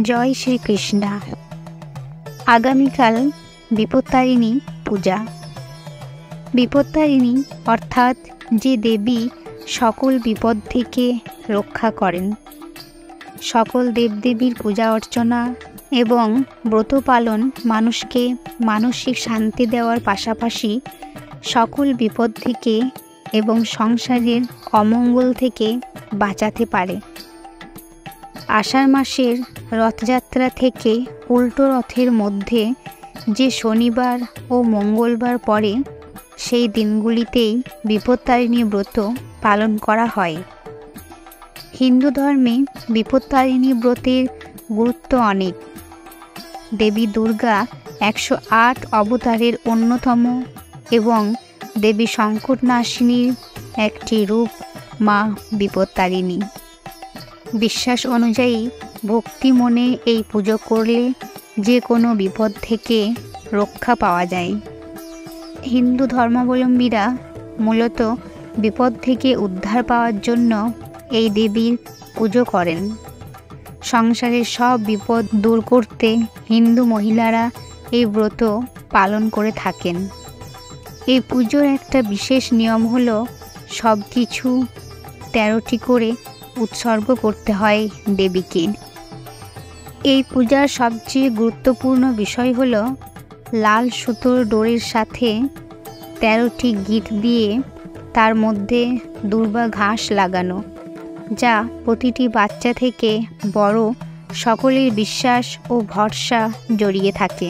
জয় শ্রীকৃষ্ণ। আগামীকাল বিপত্তারিণী পূজা। বিপত্তারিণী অর্থাৎ যে দেবী সকল বিপদ থেকে রক্ষা করেন। সকল দেবদেবীর পূজা অর্চনা এবং ব্রত পালন মানুষকে মানসিক শান্তি দেওয়ার পাশাপাশি সকল বিপদ থেকে এবং সংসারের অমঙ্গল থেকে বাঁচাতে পারে। আষাঢ় মাসের রথযাত্রা থেকে উল্টো রথের মধ্যে যে শনিবার ও মঙ্গলবার পড়ে সেই দিনগুলিতেই বিপত্তারিণী ব্রত পালন করা হয়। হিন্দু ধর্মে বিপত্তারিণী ব্রতের গুরুত্ব অনেক। দেবী দুর্গা 108 অবতারের অন্যতম এবং দেবী সংকটনাশিনীর একটি রূপ মা বিপত্তারিণী। বিশ্বাস অনুযায়ী ভক্তি মনে এই পুজো করলে যে কোনো বিপদ থেকে রক্ষা পাওয়া যায়। হিন্দু ধর্মাবলম্বীরা মূলত বিপদ থেকে উদ্ধার পাওয়ার জন্য এই দেবীর পুজো করেন। সংসারের সব বিপদ দূর করতে হিন্দু মহিলারা এই ব্রত পালন করে থাকেন। এই পুজোর একটা বিশেষ নিয়ম হলো সব কিছু 13টি করে উৎসর্গ করতে হয় দেবীকে। এই পূজার সবচেয়ে গুরুত্বপূর্ণ বিষয় হলো লাল সুতোর ডোরের সাথে 13টি গিট দিয়ে তার মধ্যে দুর্বা ঘাস লাগানো, যা প্রতিটি বাচ্চা থেকে বড় সকলের বিশ্বাস ও ভরসা জড়িয়ে থাকে।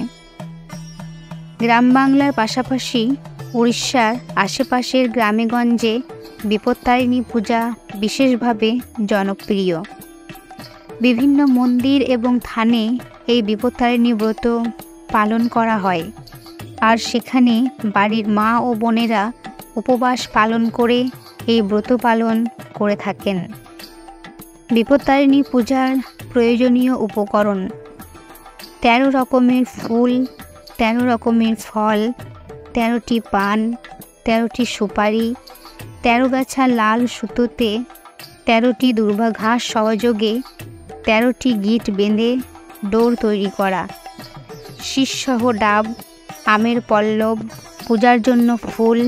গ্রাম বাংলার পাশাপাশি উড়িষ্যার আশেপাশের গ্রামেগঞ্জে বিপত্তারিণী পূজা বিশেষভাবে জনপ্রিয়। বিভিন্ন মন্দির এবং থানে এই বিপত্তারিণী ব্রত পালন করা হয়, আর সেখানে বাড়ির মা ও বোনেরা উপবাস পালন করে এই ব্রত পালন করে থাকেন। বিপত্তারিণী পূজার প্রয়োজনীয় উপকরণ: 13 রকমের ফুল, 13 রকমের ফল, 13টি পান, 13টি সুপারি, 13 গাছা লাল সুতোতে 13টি দুর্বা ঘাস সহযোগে 13টি গিট বেঁধে ডোর তৈরি করা, শীষসহ ডাব, আমের পল্লব, পূজার জন্য ফুল,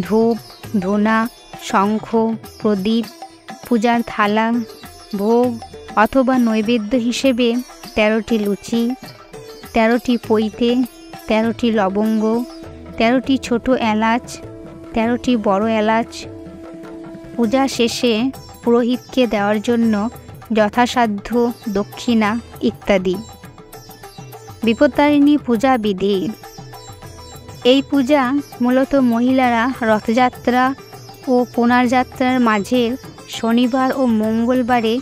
ধূপ, ধূনা, শঙ্খ, প্রদীপ, পূজার থালা, ভোগ অথবা নৈবেদ্য হিসেবে 13টি লুচি, 13টি পৈতে, 13টি লবঙ্গ, 13টি ছোট এলাচ, 13টি বড় এলাচ, পূজা শেষে পুরোহিতকে দেওয়ার জন্য যথাসাধ্য দক্ষিণা ইত্যাদি। বিপত্তারিণী পূজা বিধি: এই পূজা মূলত মহিলারা রথযাত্রা ও পুনর্যাত্রার মাঝের শনিবার ও মঙ্গলবারে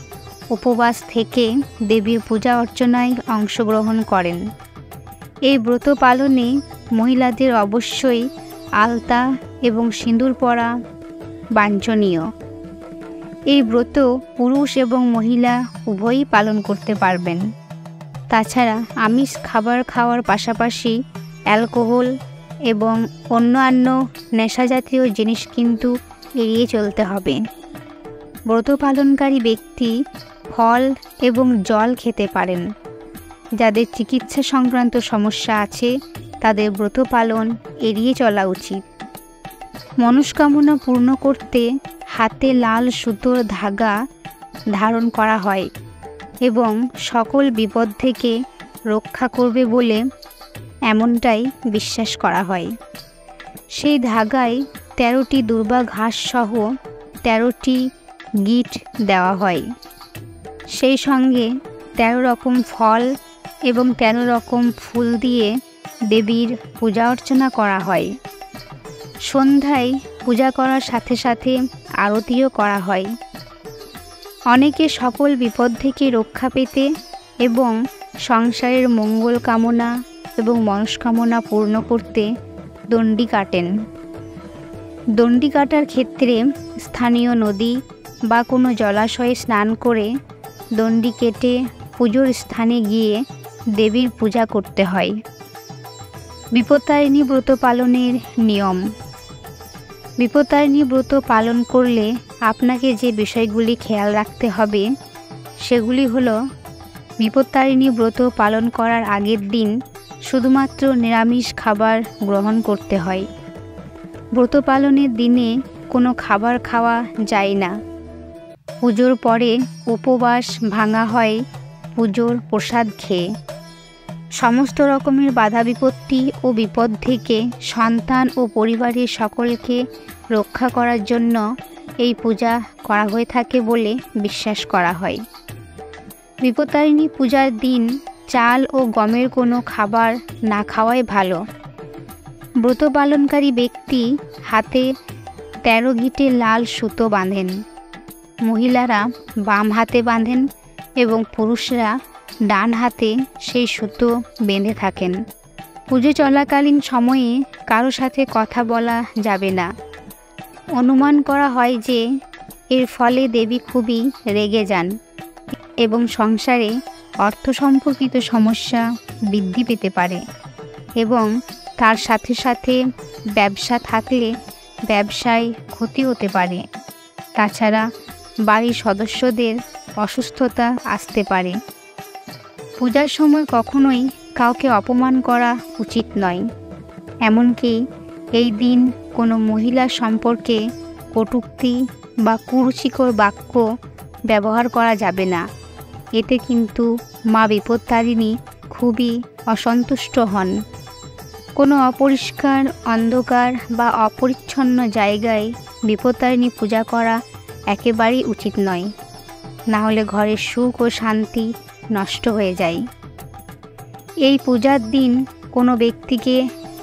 উপবাস থেকে দেবীর পূজা অর্চনায় অংশগ্রহণ করেন। এই ব্রত পালনে মহিলাদের অবশ্যই আলতা এবং সিঁদুর পরা বাঞ্ছনীয়। এই ব্রত পুরুষ এবং মহিলা উভয়ই পালন করতে পারবেন। তাছাড়া আমিষ খাবার খাওয়ার পাশাপাশি অ্যালকোহল এবং অন্যান্য নেশাজাতীয় জিনিস কিন্তু এড়িয়ে চলতে হবে। ব্রত পালনকারী ব্যক্তি ফল এবং জল খেতে পারেন। যাদের চিকিৎসা সংক্রান্ত সমস্যা আছে তাদের ব্রত পালন এড়িয়ে চলা উচিত। মনস্কামনা পূর্ণ করতে হাতে লাল সুতোর ধাগা ধারণ করা হয় এবং সকল বিপদ থেকে রক্ষা করবে বলে এমনটাই বিশ্বাস করা হয়। সেই ধাগায় 13টি দুর্বা ঘাস সহ 13টি গিট দেওয়া হয়। সেই সঙ্গে 13 রকম ফল এবং 13 রকম ফুল দিয়ে দেবীর পূজা অর্চনা করা হয়। সন্ধ্যায় পূজা করার সাথে সাথে আরতিও করা হয়। অনেকে সকল বিপদ থেকে রক্ষা পেতে এবং সংসারের মঙ্গল কামনা এবং মনস্কামনা পূর্ণ করতে দণ্ডি কাটেন। দণ্ডি কাটার ক্ষেত্রে স্থানীয় নদী বা কোনো জলাশয়ে স্নান করে দণ্ডি কেটে পুজোর স্থানে গিয়ে দেবীর পূজা করতে হয়। বিপত্তারিণী ব্রত পালনের নিয়ম: বিপত্তারিণী ব্রত পালন করলে আপনাকে যে বিষয়গুলি খেয়াল রাখতে হবে সেগুলি হলো বিপত্তারিণী ব্রত পালন করার আগের দিন শুধুমাত্র নিরামিষ খাবার গ্রহণ করতে হয়। ব্রত পালনের দিনে কোনো খাবার খাওয়া যায় না। পুজোর পরে উপবাস ভাঙা হয় পুজোর প্রসাদ খেয়ে। সমস্ত রকমের বাধা বিপত্তি ও বিপদ থেকে সন্তান ও পরিবারের সকলকে রক্ষা করার জন্য এই পূজা করা হয়ে থাকে বলে বিশ্বাস করা হয়। বিপত্তারিণী পূজার দিন চাল ও গমের কোনো খাবার না খাওয়াই ভালো। ব্রত পালনকারী ব্যক্তি হাতে 13 গিঁটে লাল সুতো বাঁধেন। মহিলারা বাম হাতে বাঁধেন এবং পুরুষরা ডান হাতে সেই সুতো বেঁধে থাকেন। পুজো চলাকালীন সময়ে কারো সাথে কথা বলা যাবে না। অনুমান করা হয় যে এর ফলে দেবী খুবই রেগে যান এবং সংসারে অর্থ সম্পর্কিত সমস্যা বৃদ্ধি পেতে পারে এবং তার সাথে সাথে ব্যবসা থাকলে ব্যবসায় ক্ষতি হতে পারে। তাছাড়া বাড়ির সদস্যদের অসুস্থতা আসতে পারে। পূজার সময় কখনোই কাউকে অপমান করা উচিত নয়। এমনকি এই দিন কোনো মহিলা সম্পর্কে কটূক্তি বা কুরুচিকর বাক্য ব্যবহার করা যাবে না। এতে কিন্তু মা বিপত্তারিণী খুবই অসন্তুষ্ট হন। কোনো অপরিষ্কার, অন্ধকার বা অপরিচ্ছন্ন জায়গায় বিপত্তারিণী পূজা করা একেবারেই উচিত নয়, না হলে ঘরের সুখ ও শান্তি নষ্ট হয়ে যায়। এই পূজার দিন কোনো ব্যক্তিকে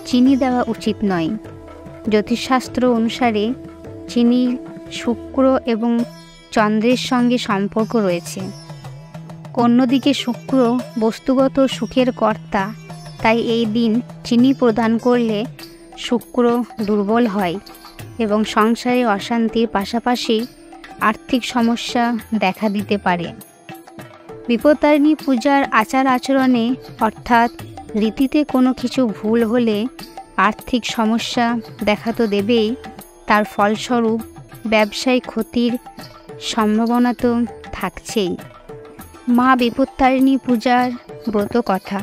চিনি দেওয়া উচিত নয়। জ্যোতিষশাস্ত্র অনুসারে চিনির শুক্র এবং চন্দ্রের সঙ্গে সম্পর্ক রয়েছে। অন্যদিকে শুক্র বস্তুগত সুখের কর্তা, তাই এই দিন চিনি প্রদান করলে শুক্র দুর্বল হয় এবং সংসারে অশান্তির পাশাপাশি আর্থিক সমস্যা দেখা দিতে পারে। বিপত্তারিণী পূজার আচার আচরণে অর্থাৎ রীতিতে কোনো কিছু ভুল হলে আর্থিক সমস্যা দেখা তো দেবেই, তার ফলস্বরূপ ব্যবসায় ক্ষতির সম্ভাবনা তো থাকছেই। মা বিপত্তারিণী পূজার ব্রতকথা।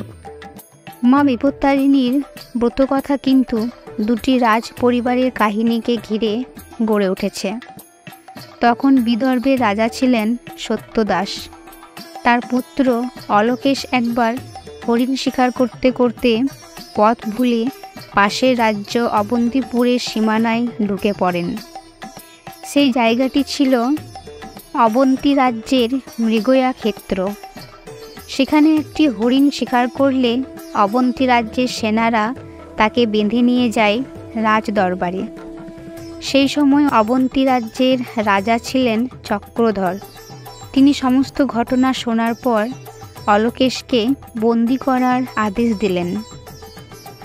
মা বিপত্তারিণীর ব্রতকথা কিন্তু দুটি রাজ পরিবারের কাহিনীকে ঘিরে গড়ে উঠেছে। তখন বিদর্ভের রাজা ছিলেন সত্যদাস। তার পুত্র অলোকেশ একবার হরিণ শিকার করতে করতে পথ ভুলে পাশের রাজ্য অবন্তিপুরের সীমানায় ঢুকে পড়েন। সেই জায়গাটি ছিল অবন্তী রাজ্যের মৃগয়া ক্ষেত্র। সেখানে একটি হরিণ শিকার করলে অবন্তী রাজ্যের সেনারা তাকে বেঁধে নিয়ে যায় রাজ দরবারে। সেই সময় অবন্তী রাজ্যের রাজা ছিলেন চক্রধর। তিনি সমস্ত ঘটনা শোনার পর অলোকেশকে বন্দি করার আদেশ দিলেন।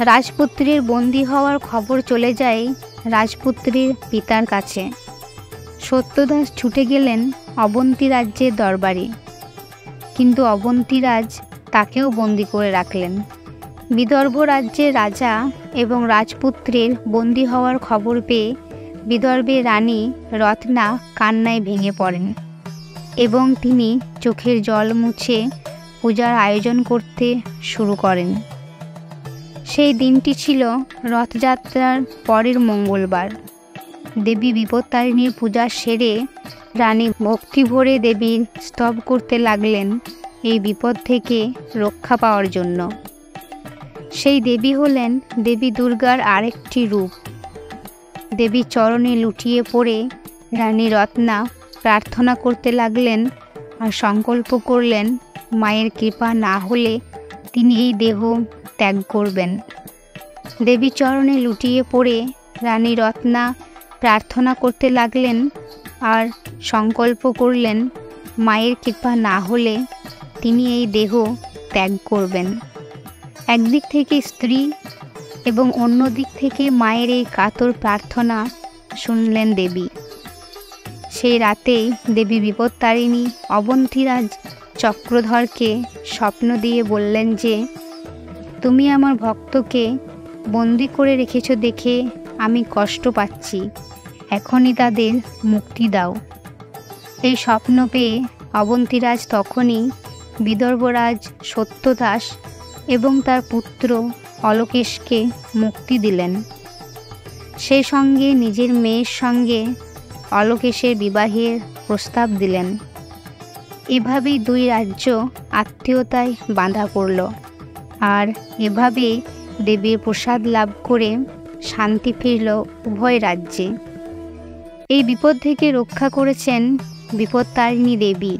রাজপুত্রের বন্দি হওয়ার খবর চলে যায় রাজপুত্রের পিতার কাছে। সত্যদাস ছুটে গেলেন অবন্তী রাজ্যের দরবারে, কিন্তু অবন্তীরাজ তাকেও বন্দি করে রাখলেন। বিদর্ভ রাজ্যের রাজা এবং রাজপুত্রের বন্দি হওয়ার খবর পেয়ে বিদর্ভের রানী রত্না কান্নায় ভেঙে পড়েন এবং তিনি চোখের জল মুছে পূজার আয়োজন করতে শুরু করেন। সেই দিনটি ছিল রথযাত্রার পরের মঙ্গলবার। দেবী বিপত্তারিণীর পূজা সেরে রানী ভক্তি ভরে দেবীর স্তব করতে লাগলেন এই বিপদ থেকে রক্ষা পাওয়ার জন্য। সেই দেবী হলেন দেবী দুর্গার আরেকটি রূপ। দেবীর চরণে লুটিয়ে পড়ে রানী রত্না প্রার্থনা করতে লাগলেন আর সংকল্প করলেন মায়ের কৃপা না হলে তিনি এই দেহ ত্যাগ করবেন। দেবীর চরণে লুটিয়ে পড়ে রানী রত্না প্রার্থনা করতে লাগলেন আর সংকল্প করলেন মায়ের কৃপা না হলে তিনি এই দেহ ত্যাগ করবেন। একদিক থেকে স্ত্রী এবং অন্য দিক থেকে মায়ের এই কাতর প্রার্থনা শুনলেন দেবী। সেই রাতেই দেবী বিপত্তারিণী অবন্তীরাজ চক্রধরকে স্বপ্ন দিয়ে বললেন যে, তুমি আমার ভক্তকে বন্দি করে রেখেছ দেখে আমি কষ্ট পাচ্ছি, এখনই তাদের মুক্তি দাও। এই স্বপ্ন পেয়ে অবন্তীরাজ তখনই বিদর্ভরাজ সত্যদাস এবং তার পুত্র অলোকেশকে মুক্তি দিলেন। সেই সঙ্গে নিজের মেয়ের সঙ্গে অলোকেশের বিবাহের প্রস্তাব দিলেন। এভাবেই দুই রাজ্য আত্মীয়তায় বাঁধা পড়ল, আর এভাবেই দেবীর প্রসাদ লাভ করে শান্তি ফিরল উভয় রাজ্যে। এই বিপদ থেকে রক্ষা করেছেন বিপত্তারিণী দেবী।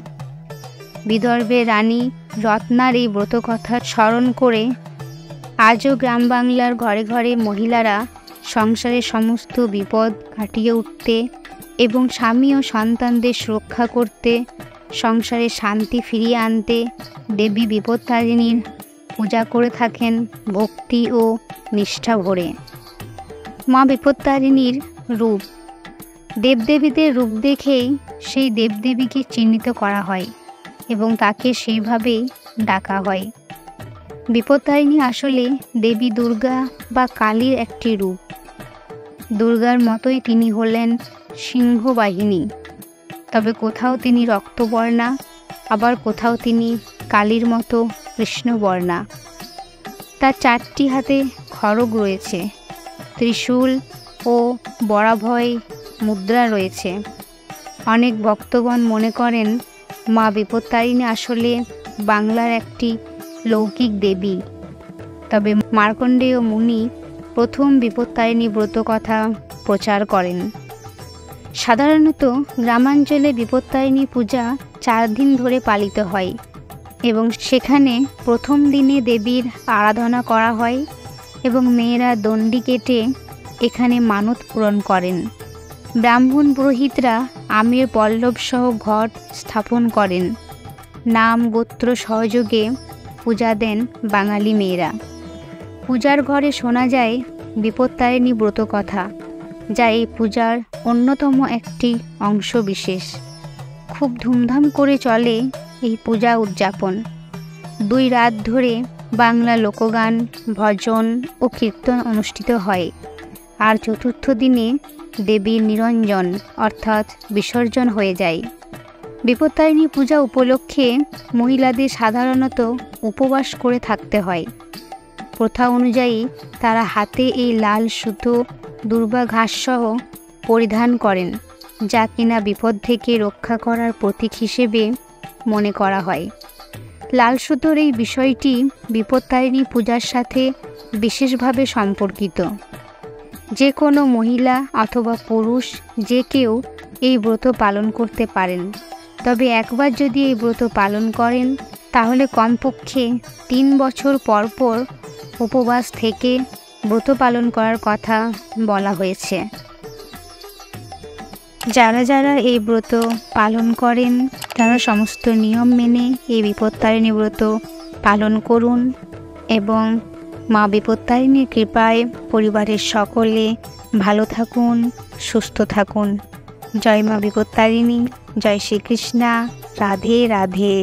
বিদর্ভের রানী রত্নার এই ব্রতকথা স্মরণ করে আজও গ্রাম বাংলার ঘরে ঘরে মহিলারা সংসারের সমস্ত বিপদ কাটিয়ে উঠতে এবং স্বামী ও সন্তানদের সুরক্ষা করতে, সংসারে শান্তি ফিরিয়ে আনতে দেবী বিপত্তারিণীর পূজা করে থাকেন ভক্তি ও নিষ্ঠা ভরে। মা বিপত্তারিণীর রূপ। দেবদেবীদের রূপ দেখেই সেই দেবদেবীকে চিহ্নিত করা হয় এবং তাকে সেইভাবেই ডাকা হয়। বিপত্তারিণী আসলে দেবী দুর্গা বা কালীর একটি রূপ। দুর্গার মতোই তিনি হলেন সিংহবাহিনী, তবে কোথাও তিনি রক্তবর্ণা, আবার কোথাও তিনি কালীর মতো কৃষ্ণবর্ণা। তার 4টি হাতে খড়গ রয়েছে, ত্রিশূল ও বরাভয় মুদ্রা রয়েছে। অনেক ভক্তগণ মনে করেন মা বিপত্তারিণী আসলে বাংলার একটি লৌকিক দেবী। তবে মার্কণ্ডেয় মুনি প্রথম বিপত্তারিণী ব্রত কথা প্রচার করেন। সাধারণত গ্রামাঞ্চলে বিপত্তারিণী পূজা 4 দিন ধরে পালিত হয় এবং সেখানে প্রথম দিনে দেবীর আরাধনা করা হয় এবং মেয়েরা দণ্ডি কেটে এখানে মানত পূরণ করেন। ব্রাহ্মণ পুরোহিতরা আমের পল্লব সহ ঘট স্থাপন করেন। নাম গোত্র সহযোগে পূজা দেন বাঙালি মেয়েরা। পূজার ঘরে শোনা যায় বিপত্তারিণী ব্রত কথা, যা এই পূজার অন্যতম একটি অংশ বিশেষ। খুব ধুমধাম করে চলে এই পূজা উদযাপন। 2 রাত ধরে বাংলা লোকগান, ভজন ও কীর্তন অনুষ্ঠিত হয়, আর চতুর্থ দিনে দেবীর নিরঞ্জন অর্থাৎ বিসর্জন হয়ে যায়। বিপত্তারিণী পূজা উপলক্ষে মহিলাদের সাধারণত উপবাস করে থাকতে হয়। প্রথা অনুযায়ী তারা হাতে এই লাল সুতো, দুর্বা ঘাসসহ পরিধান করেন, যা কিনা বিপদ থেকে রক্ষা করার প্রতীক হিসেবে মনে করা হয়। লাল সুতোর এই বিষয়টি বিপত্তারিণী পূজার সাথে বিশেষভাবে সম্পর্কিত। যে কোনো মহিলা অথবা পুরুষ যে কেউ এই ব্রত পালন করতে পারেন, তবে একবার যদি এই ব্রত পালন করেন তাহলে কমপক্ষে 3 বছর পর পর উপবাস থেকে ব্রত পালন করার কথা বলা হয়েছে। যারা যারা এই ব্রত পালন করেন তারা সমস্ত নিয়ম মেনে এই বিপত্তারিণী ব্রত পালন করুন এবং মা বিপত্তারিণীর কৃপায় পরিবারের সকলে ভালো থাকুন, সুস্থ থাকুন। জয় মা বিপত্তারিণী, জয় শ্রীকৃষ্ণা, রাধে রাধে।